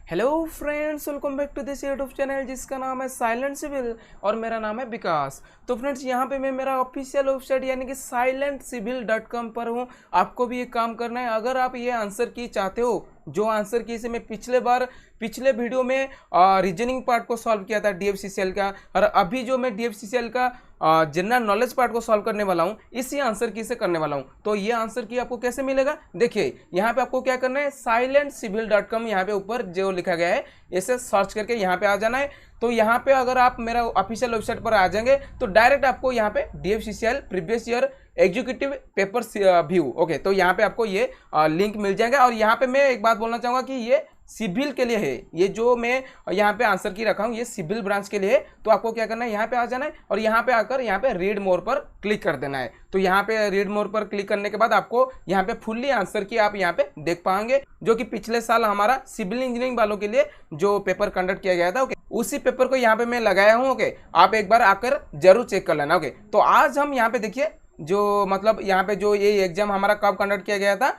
Hello friends, welcome back to this YouTube channel जिसका नाम है साइलेंट सिविल और मेरा नाम है विकास। तो फ्रेंड्स, यहाँ पे मैं मेरा ऑफिशियल वेबसाइट यानी कि silentcivil.com पर हूँ। आपको भी ये काम करना है। अगर आप ये आंसर की चाहते हो, जो आंसर की से मैं पिछले वीडियो में रीजनिंग पार्ट को सॉल्व किया था DFCCL का, और अभी जो मैं DFCCL का जनरल नॉलेज पार्ट को सॉल्व करने वाला हूँ, इसी आंसर की से करने वाला हूँ। तो ये आंसर की आपको कैसे मिलेगा, देखिए यहाँ पे आपको क्या करना है, silentcivil.com यहाँ पे ऊपर जो लिखा गया है इसे सर्च करके यहाँ पे आ जाना है। तो यहाँ पे अगर आप मेरा ऑफिशियल वेबसाइट पर आ जाएंगे तो डायरेक्ट आपको यहाँ पे DFCCL previous year executive pay per view, okay, तो यहाँ पे आपको ये लिंक मिल जाएगा। और यहाँ पे मैं एक बात बोलना चाहूँगा कि ये सिविल के लिए है। ये जो मैं यहाँ पे आंसर की रखा हूँ ये सिविल ब्रांच के लिए है। तो आपको क्या करना है, यहाँ पे आ जाना है और यहाँ पे आकर यहाँ पे रीड मोर पर क्लिक कर देना है। तो यहाँ पे रीड मोर पर क्लिक करने के बाद आपको यहाँ पे फुल्ली आंसर की आप यहाँ पे देख पाएंगे, जो कि पिछले साल हमारा सिविल इंजीनियरिंग वालों के लिए जो पेपर कंडक्ट किया गया था, ओके, उसी पेपर को यहाँ पे मैं लगाया हूँ। ओके, आप एक बार आकर जरूर चेक कर लेना। ओके, तो आज हम यहाँ पे देखिए जो मतलब यहाँ पे जो ये एग्जाम हमारा कब कंडक्ट किया गया था,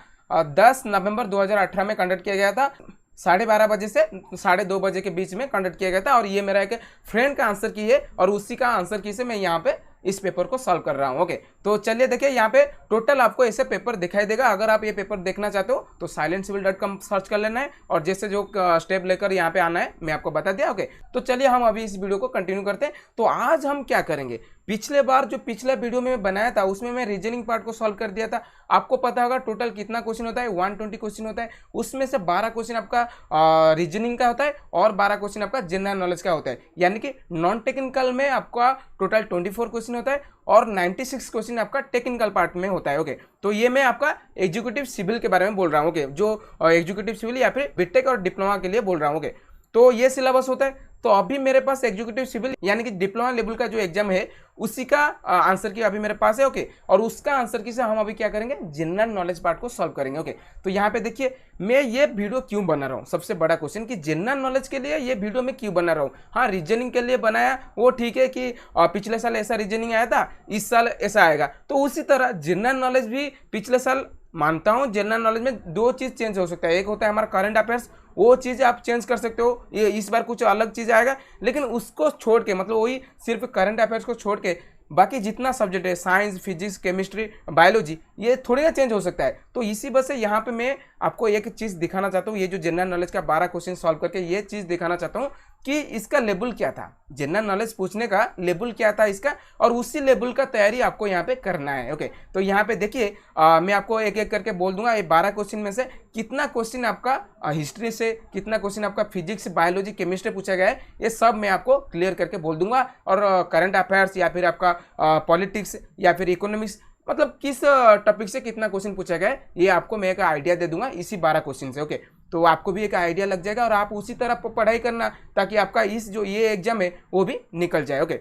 10 नवंबर 2018 में कंडक्ट किया गया था। 12:30 बजे से 2:30 बजे के बीच में कंडक्ट किया गया था। और ये मेरा एक फ्रेंड का आंसर की है और उसी का आंसर की से मैं यहाँ पे इस पेपर को सॉल्व कर रहा हूँ। ओके, तो चलिए देखिए यहाँ पे टोटल आपको ऐसे पेपर दिखाई देगा। अगर आप ये पेपर देखना चाहते हो तो silentcivil.com सर्च कर लेना है और जैसे जो स्टेप लेकर यहाँ पे आना है मैं आपको बता दिया। ओके, तो चलिए हम अभी इस वीडियो को कंटिन्यू करते हैं। तो आज हम क्या करेंगे, पिछले बार जो पिछला वीडियो में बनाया था उसमें मैं रीजनिंग पार्ट को सॉल्व कर दिया था। आपको पता होगा टोटल कितना क्वेश्चन होता है, 120 क्वेश्चन होता है। उसमें से 12 क्वेश्चन आपका रीजनिंग का होता है और 12 क्वेश्चन आपका जनरल नॉलेज का होता है। यानी कि नॉन टेक्निकल में आपका टोटल 24 क्वेश्चन होता है और 96 क्वेश्चन आपका टेक्निकल पार्ट में होता है। ओके, तो ये मैं आपका एग्जीक्यूटिव सिविल के बारे में बोल रहा हूँ। ओके, जो एग्जीक्यूटिव सिविल या फिर बीटेक और डिप्लोमा के लिए बोल रहा हूँ। ओके, तो ये सिलेबस होता है। तो अभी मेरे पास एग्जीक्यूटिव सिविल यानी कि डिप्लोमा लेवल का जो एग्जाम है उसी का आंसर की अभी मेरे पास है। ओके, और उसका आंसर की से हम अभी क्या करेंगे, जनरल नॉलेज पार्ट को सॉल्व करेंगे। ओके, तो यहाँ पे देखिए मैं ये वीडियो क्यों बना रहा हूँ, सबसे बड़ा क्वेश्चन कि जनरल नॉलेज के लिए ये वीडियो में क्यों बना रहा हूँ। हाँ, रीजनिंग के लिए बनाया वो ठीक है कि पिछले साल ऐसा रीजनिंग आया था, इस साल ऐसा आएगा। तो उसी तरह जनरल नॉलेज भी पिछले साल मानता हूँ जनरल नॉलेज में दो चीज चेंज हो सकता है। एक होता है हमारा करंट अफेयर्स, वो चीज़ आप चेंज कर सकते हो, ये इस बार कुछ अलग चीज़ आएगा। लेकिन उसको छोड़ के मतलब वही सिर्फ करंट अफेयर्स को छोड़ के बाकी जितना सब्जेक्ट है, साइंस, फिजिक्स, केमिस्ट्री, बायोलॉजी, ये थोड़ी ना चेंज हो सकता है। तो इसी वजह से यहाँ पे मैं आपको एक चीज़ दिखाना चाहता हूँ, ये जो जनरल नॉलेज का 12 क्वेश्चन सॉल्व करके ये चीज़ दिखाना चाहता हूँ कि इसका लेवल क्या था, जनरल नॉलेज पूछने का लेवल क्या था इसका, और उसी लेवल का तैयारी आपको यहाँ पे करना है। ओके, तो यहाँ पे देखिए मैं आपको एक एक करके बोल दूंगा ये 12 क्वेश्चन में से कितना क्वेश्चन आपका हिस्ट्री से, कितना क्वेश्चन आपका फिजिक्स, बायोलॉजी, केमिस्ट्री पूछा गया है, ये सब मैं आपको क्लियर करके बोल दूंगा। और करंट अफेयर्स या फिर आपका पॉलिटिक्स या फिर इकोनॉमिक्स, मतलब किस टॉपिक से कितना क्वेश्चन पूछा गया है ये आपको मैं एक आइडिया दे दूंगा इसी 12 क्वेश्चन से। ओके, तो आपको भी एक आइडिया लग जाएगा और आप उसी तरह पढ़ाई करना ताकि आपका इस जो ये एग्जाम है वो भी निकल जाए। ओके,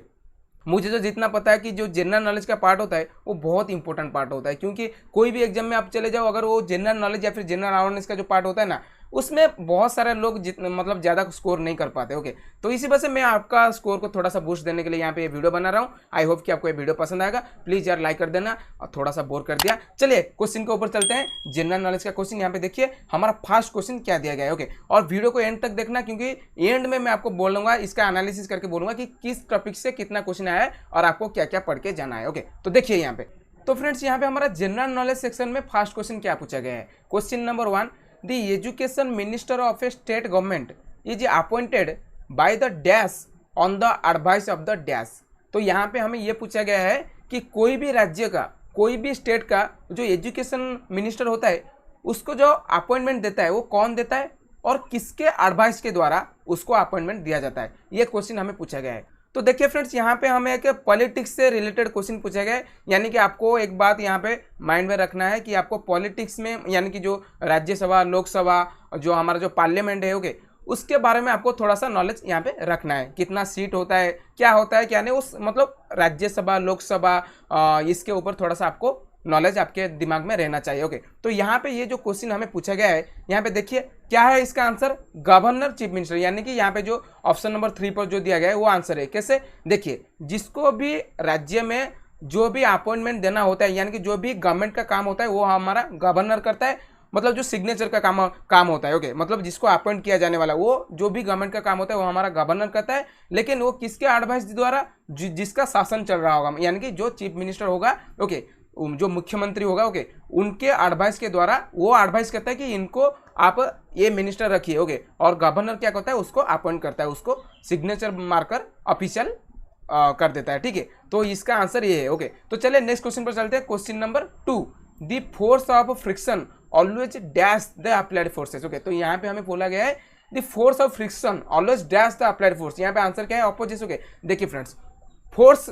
मुझे तो जितना पता है कि जो जनरल नॉलेज का पार्ट होता है वो बहुत इंपॉर्टेंट पार्ट होता है, क्योंकि कोई भी एग्जाम में आप चले जाओ, अगर वो जनरल नॉलेज या फिर जनरल अवेयरनेस का जो पार्ट होता है ना, उसमें बहुत सारे लोग मतलब ज़्यादा स्कोर नहीं कर पाते। ओके, तो इसी वजह से मैं आपका स्कोर को थोड़ा सा बूस्ट देने के लिए यहाँ पे ये वीडियो बना रहा हूँ। आई होप कि आपको ये वीडियो पसंद आएगा। प्लीज़ यार लाइक कर देना, और थोड़ा सा बोर कर दिया। चलिए क्वेश्चन के ऊपर चलते हैं। जनरल नॉलेज का क्वेश्चन यहाँ पे देखिए हमारा फर्स्ट क्वेश्चन क्या दिया गया है। ओके, और वीडियो को एंड तक देखना, क्योंकि एंड में मैं आपको बोलूँगा, इसका एनालिसिस करके बोलूँगा कि किस टॉपिक से कितना क्वेश्चन आया है और आपको क्या क्या पढ़ के जाना है। ओके, तो देखिए यहाँ पे, तो फ्रेंड्स यहाँ पे हमारा जनरल नॉलेज सेक्शन में फर्स्ट क्वेश्चन क्या पूछा गया है। Question number 1, the education minister of a state government is appointed by the dash on the advice of the dash। तो यहाँ पे हमें ये पूछा गया है कि कोई भी राज्य का, कोई भी स्टेट का जो एजुकेशन मिनिस्टर होता है उसको जो अपॉइंटमेंट देता है वो कौन देता है और किसके एडवाइस के द्वारा उसको अपॉइंटमेंट दिया जाता है, ये क्वेश्चन हमें पूछा गया है। तो देखिए फ्रेंड्स, यहाँ पे हमें एक पॉलिटिक्स से रिलेटेड क्वेश्चन पूछा गया है। यानी कि आपको एक बात यहाँ पे माइंड में रखना है कि आपको पॉलिटिक्स में यानी कि जो राज्यसभा, लोकसभा, जो हमारा जो पार्लियामेंट है, ओके, उसके बारे में आपको थोड़ा सा नॉलेज यहाँ पे रखना है। कितना सीट होता है, क्या होता है, क्या नहीं, उस मतलब राज्यसभा, लोकसभा, इसके ऊपर थोड़ा सा आपको नॉलेज आपके दिमाग में रहना चाहिए। ओके, तो यहाँ पे ये जो क्वेश्चन हमें पूछा गया है, यहाँ पे देखिए क्या है इसका आंसर, गवर्नर चीफ मिनिस्टर। यानी कि यहाँ पे जो ऑप्शन नंबर 3 पर जो दिया गया है वो आंसर है। कैसे, देखिए जिसको भी राज्य में जो भी अपॉइंटमेंट देना होता है, यानी कि जो भी गवर्नमेंट का काम होता है वो हमारा गवर्नर करता है। मतलब जो सिग्नेचर का काम होता है। ओके, मतलब जिसको अपॉइंट किया जाने वाला, वो जो भी गवर्नमेंट का काम होता है वो हमारा गवर्नर करता है, लेकिन वो किसके एडवाइस द्वारा, जिसका शासन चल रहा होगा, यानी कि जो चीफ मिनिस्टर होगा, ओके, जो मुख्यमंत्री होगा, ओके, उनके एडवाइस के द्वारा वो एडवाइस करता है कि इनको आप ये मिनिस्टर रखिए। ओके, और गवर्नर क्या करता है, उसको अपॉइंट करता है, उसको सिग्नेचर मारकर ऑफिशियल कर देता है। ठीक है, तो इसका आंसर ये है। ओके, तो चलिए नेक्स्ट क्वेश्चन पर चलते हैं। Question number 2, the force of friction always dash the applied forces. Okay, तो यहाँ पे हमें बोला गया है the force of friction always dash the applied force. यहाँ पे आंसर क्या है, ऑपोजिट। ओके, देखिए फ्रेंड्स, फोर्स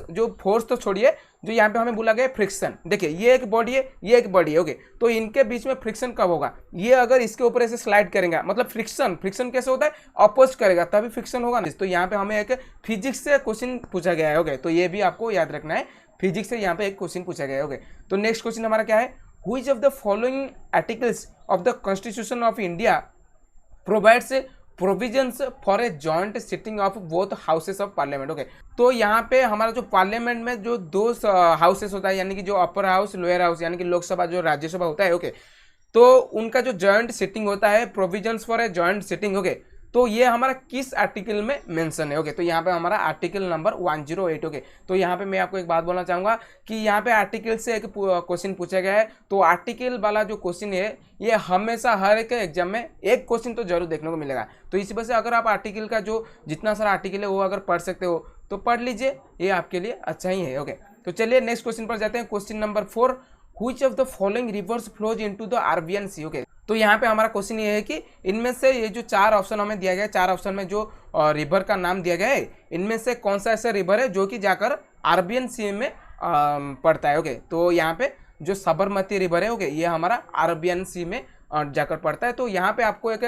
तो छोड़िए, जो यहाँ पे हमें बोला गया फ्रिक्शन, देखिए ये एक बॉडी है, ये एक बॉडी है। ओके, तो इनके बीच में फ्रिक्शन कब होगा, ये अगर इसके ऊपर ऐसे स्लाइड करेंगे, मतलब फ्रिक्शन कैसे होता है, अपोज करेगा तभी फ्रिक्शन होगा ना। तो यहाँ पे हमें एक फिजिक्स से क्वेश्चन पूछा गया है। ओके, तो ये भी आपको याद रखना है, फिजिक्स से यहाँ पे एक क्वेश्चन पूछा गया है। ओके, तो नेक्स्ट क्वेश्चन हमारा क्या है, which of the following articles of the constitution of India provides provisions for a joint sitting of both houses of parliament. Okay, तो यहाँ पे हमारा जो पार्लियामेंट में जो दो हाउसेस होता है, यानी कि जो अपर हाउस लोअर हाउस, यानी कि लोकसभा जो राज्यसभा होता है। ओके, तो उनका जो जॉइंट सिटिंग होता है, provisions for a joint sitting. Okay, तो ये हमारा किस आर्टिकल में मेंशन है। ओके, तो यहाँ पे हमारा आर्टिकल नंबर 108। ओके, तो यहाँ पे मैं आपको एक बात बोलना चाहूँगा कि यहाँ पे आर्टिकल से एक क्वेश्चन पूछा गया है, तो आर्टिकल वाला जो क्वेश्चन है ये हमेशा हर एक एग्जाम में एक क्वेश्चन तो जरूर देखने को मिलेगा। तो इसी वजह से अगर आप आर्टिकल का जो जितना सारा आर्टिकल है वो अगर पढ़ सकते हो तो पढ़ लीजिए, ये आपके लिए अच्छा ही है। ओके, तो चलिए नेक्स्ट क्वेश्चन पर जाते हैं। Question number 4, which of the following rivers flows into the Arabian Sea. Okay, तो यहाँ पे हमारा क्वेश्चन ये है कि इनमें से ये जो 4 ऑप्शन हमें दिया गया है, 4 ऑप्शन में जो रिवर का नाम दिया गया है, इनमें से कौन सा ऐसा रिवर है जो कि जाकर अरबियन सी में पड़ता है। ओके, तो यहाँ पे जो साबरमती रिवर है, ओके, ये हमारा अरबियन सी में जाकर पड़ता है। तो यहाँ पे आपको एक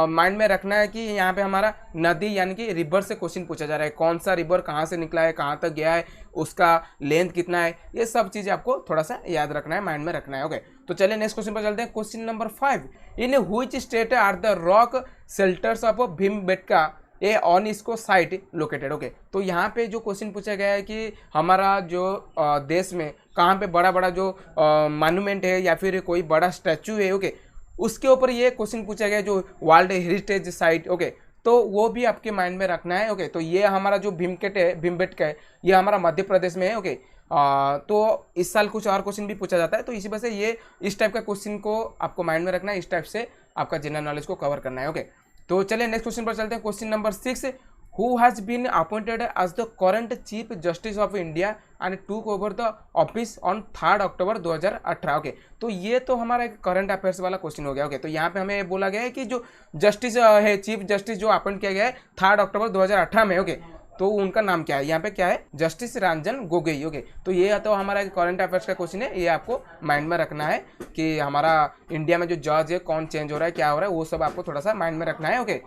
माइंड में रखना है कि यहाँ पे हमारा नदी यानी कि रिवर से क्वेश्चन पूछा जा रहा है, कौन सा रिवर कहाँ से निकला है, कहाँ तक गया है, उसका लेंथ कितना है, ये सब चीज़ें आपको थोड़ा सा याद रखना है, माइंड में रखना है। ओके, तो चलिए नेक्स्ट क्वेश्चन पर चलते हैं। Question number 5, in which state are the rock shelters of Bhimbetka a on इसको साइट लोकेटेड। ओके, तो यहाँ पे जो क्वेश्चन पूछा गया है कि हमारा जो देश में कहाँ पे बड़ा बड़ा जो मॉन्यूमेंट है या फिर कोई बड़ा स्टैचू है, ओके, उसके ऊपर ये क्वेश्चन पूछा गया, जो वर्ल्ड हेरिटेज साइट। ओके, तो वो भी आपके माइंड में रखना है। ओके, तो ये हमारा जो भीमबेटका है, ये हमारा मध्य प्रदेश में है। ओके, तो इस साल कुछ और क्वेश्चन भी पूछा जाता है, तो इसी वजह से ये इस टाइप का क्वेश्चन को आपको माइंड में रखना है, इस टाइप से आपका जनरल नॉलेज को कवर करना है। ओके, तो चलिए नेक्स्ट क्वेश्चन पर चलते हैं। Question number 6, who has been appointed as the current chief justice of India and took over the office on 3 October 2018। Okay, तो ये तो हमारा एक करंट अफेयर्स वाला क्वेश्चन हो गया। ओके, तो यहाँ पे हमें बोला गया है कि जो जस्टिस है, चीफ जस्टिस जो अपॉइंट किया गया है 3 अक्टूबर 2018 में। ओके, तो उनका नाम क्या है, यहाँ पे क्या है, जस्टिस रंजन गोगोई। ओके, तो ये तो हमारा करंट अफेयर्स का क्वेश्चन है, ये आपको माइंड में रखना है कि हमारा इंडिया में जो जज है कौन चेंज हो रहा है, क्या हो रहा है, वो सब आपको थोड़ा सा माइंड में रखना है। ओके,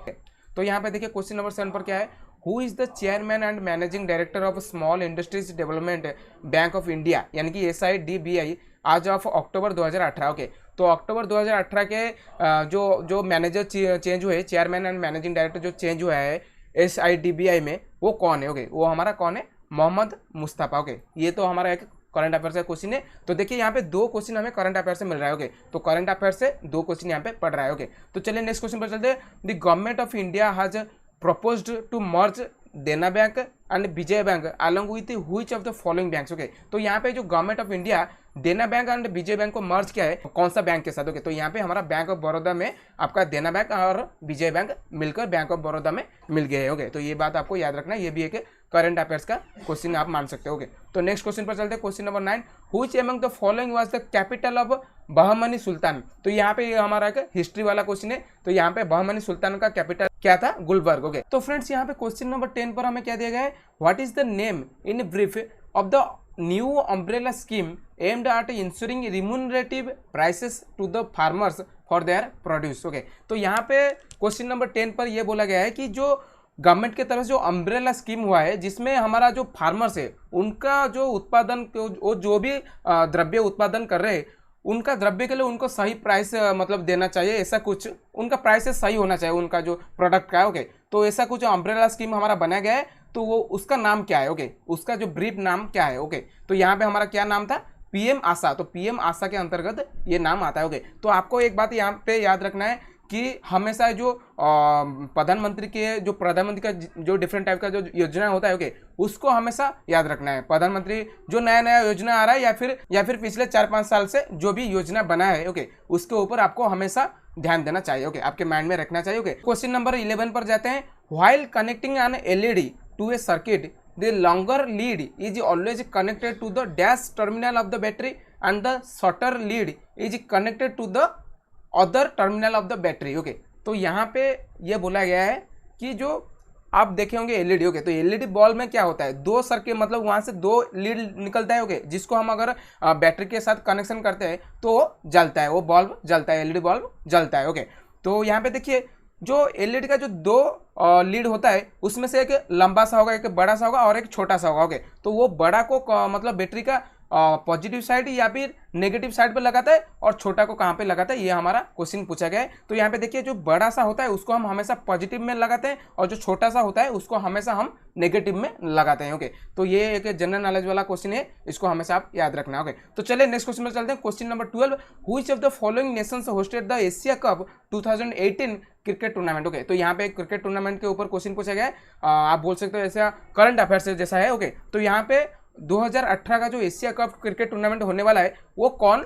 तो यहाँ पे देखिए क्वेश्चन नंबर 7 पर क्या है, who is the chairman and managing director of small industries development bank of India, यानी कि SIDBI आज ऑफ अक्टूबर 2018। ओके, तो अक्टूबर 2018 के जो मैनेजर चेंज हुए, चेयरमैन एंड मैनेजिंग डायरेक्टर जो चेंज हुआ है SIDBI में, वो कौन है। ओके, वो हमारा कौन है, मोहम्मद मुस्तफ़ा। ओके, ये तो हमारा एक करंट अफेयर से क्वेश्चन है। तो देखिए यहाँ पे 2 क्वेश्चन हमें करंट अफेयर से मिल रहा है। ओके, तो करंट अफेयर से 2 क्वेश्चन यहाँ पे पढ़ रहा है। ओके, तो चलिए नेक्स्ट क्वेश्चन पर चलते हैं। The government of India has proposed to merge देना bank and Vijay bank along with which of the following banks. Okay, तो यहाँ पे जो गवर्नमेंट ऑफ इंडिया देना बैंक एंड विजय बैंक को मर्ज किया है, कौन सा बैंक के साथ। ओके, तो यहाँ पे हमारा बैंक ऑफ बड़ौदा में आपका देना बैंक और विजय बैंक मिलकर बैंक ऑफ बड़ौदा में मिल गए हैं। ओके, तो ये बात आपको याद रखना है, ये भी एक करंट अफेयर्स का क्वेश्चन आप मान सकते हो। ओके, तो नेक्स्ट क्वेश्चन पर चलते हैं। Question number 9, which among the following was the capital of Bahmani sultan. तो यहाँ पे हमारा एक हिस्ट्री वाला क्वेश्चन है, तो यहाँ पे बहमनी सुल्तान का कैपिटल क्या था, गुलबर्ग। ओके, तो फ्रेंड्स यहाँ पे क्वेश्चन नंबर 10 पर हमें क्या दिया गया है, what is the name in brief of the new umbrella scheme aimed at insuring remunerative prices to the farmers for their produce. Okay, तो यहाँ पे क्वेश्चन नंबर 10 पर यह बोला गया है कि जो गवर्नमेंट की तरफ से जो अम्ब्रेला स्कीम हुआ है, जिसमें हमारा जो फार्मर्स है उनका जो उत्पादन, जो भी द्रव्य उत्पादन कर रहे हैं, उनका द्रव्य के लिए उनको सही प्राइस मतलब देना चाहिए, ऐसा कुछ उनका प्राइस सही होना चाहिए उनका जो प्रोडक्ट का है। ओके, तो ऐसा कुछ अम्ब्रेला स्कीम हमारा बनाया गया है, तो वो उसका नाम क्या है। ओके, उसका जो ब्रीफ नाम क्या है। ओके, तो यहाँ पे हमारा क्या नाम था, पीएम आशा, तो पीएम आशा के अंतर्गत ये नाम आता है। ओके, तो आपको एक बात यहाँ पे याद रखना है कि हमेशा जो प्रधानमंत्री के जो प्रधानमंत्री का जो डिफरेंट टाइप का जो योजना होता है, ओके, उसको हमेशा याद रखना है। प्रधानमंत्री जो नया नया योजना आ रहा है या फिर पिछले 4-5 साल से जो भी योजना बना है, ओके, उसके ऊपर आपको हमेशा ध्यान देना चाहिए। ओके, आपके माइंड में रखना चाहिए। ओके, क्वेश्चन नंबर 11 पर जाते हैं। While connecting an LED to a circuit, the longer lead is always connected to the dash terminal of the battery and the shorter lead is connected to the other terminal of the battery। Okay, तो यहाँ पे ये बोला गया है कि जो आप देखे होंगे एलईडी, ओके, तो एलईडी बल्ब में क्या होता है, दो सर्किट मतलब वहाँ से दो लीड निकलता है। ओके, जिसको हम अगर बैटरी के साथ कनेक्शन करते हैं तो जलता है, वो बल्ब जलता है, एलईडी बल्ब जलता है। ओके, तो यहाँ पे देखिए जो एलईडी का जो दो लीड होता है उसमें से एक लंबा सा होगा, एक बड़ा सा होगा और एक छोटा सा होगा। ओके, तो वो बड़ा को मतलब बैटरी का पॉजिटिव साइड या फिर नेगेटिव साइड पर लगाता है और छोटा को कहाँ पे लगाता है, ये हमारा क्वेश्चन पूछा गया है। तो यहाँ पे देखिए जो बड़ा सा होता है उसको हम हमेशा पॉजिटिव में लगाते हैं और जो छोटा सा होता है उसको हमेशा हम नेगेटिव में लगाते हैं। ओके, तो ये एक जनरल नॉलेज वाला क्वेश्चन है, इसको हमेशा आप याद रखना। ओके, तो चलिए नेक्स्ट क्वेश्चन में चलते हैं। Question number 12, which of the following Nations hosted the Asia cup 2018 cricket tournament. Okay, तो यहाँ पे क्रिकेट टूर्नामेंट के ऊपर क्वेश्चन पूछा गया है। आप बोल सकते हो ऐसा करंट अफेयर्स जैसा है। ओके, तो यहाँ पे 2018 का जो एशिया कप क्रिकेट टूर्नामेंट होने वाला है वो कौन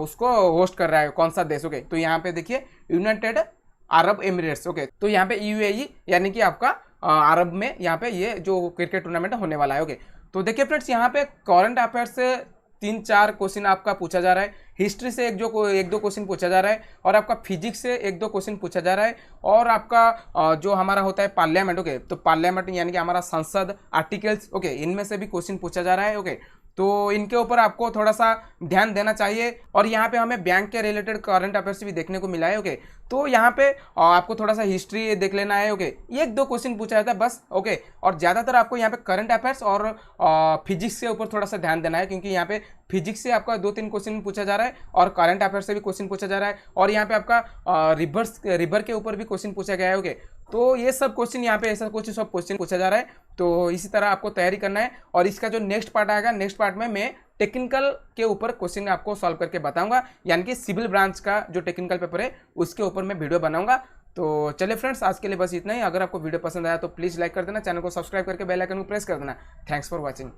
उसको होस्ट कर रहा है, कौन सा देश। ओके, तो यहाँ पे देखिए यूनाइटेड अरब एमिरेट्स। ओके, तो यहाँ पे यूएई यानी कि आपका अरब में यहाँ पे ये जो क्रिकेट टूर्नामेंट होने वाला है। ओके, तो देखिए फ्रेंड्स यहाँ पे करंट अफेयर्स से 3-4 क्वेश्चन आपका पूछा जा रहा है, हिस्ट्री से एक दो क्वेश्चन पूछा जा रहा है और आपका फिजिक्स से 1-2 क्वेश्चन पूछा जा रहा है और आपका जो हमारा होता है पार्लियामेंट। ओके, तो पार्लियामेंट यानी कि हमारा संसद आर्टिकल्स, ओके, इनमें से भी क्वेश्चन पूछा जा रहा है। ओके, तो इनके ऊपर आपको थोड़ा सा ध्यान देना चाहिए और यहाँ पे हमें बैंक के रिलेटेड करंट अफेयर्स भी देखने को मिला है। ओके, तो यहाँ पे आपको थोड़ा सा हिस्ट्री देख लेना है। ओके, 1-2 क्वेश्चन पूछा जाता है बस। ओके, और ज़्यादातर आपको यहाँ पे करंट अफेयर्स और फिजिक्स के ऊपर थोड़ा सा ध्यान देना है क्योंकि यहाँ पे फिजिक्स से आपका 2-3 क्वेश्चन पूछा जा रहा है और करंट अफेयर्स से भी क्वेश्चन पूछा जा रहा है और यहाँ पे आपका रिवर के ऊपर भी क्वेश्चन पूछा गया है। ओके, तो ये सब क्वेश्चन यहाँ पे ऐसा कुछ सब क्वेश्चन पूछा जा रहा है, तो इसी तरह आपको तैयारी करना है। और इसका जो नेक्स्ट पार्ट आएगा, नेक्स्ट पार्ट में मैं टेक्निकल के ऊपर क्वेश्चन आपको सॉल्व करके बताऊंगा, यानी कि सिविल ब्रांच का जो टेक्निकल पेपर है उसके ऊपर मैं वीडियो बनाऊंगा। तो चलिए फ्रेंड्स, आज के लिए बस इतना ही। अगर आपको वीडियो पसंद आया तो प्लीज़ लाइक कर देना, चैनल को सब्सक्राइब करके बेल आइकन को प्रेस कर देना। Thanks for watching.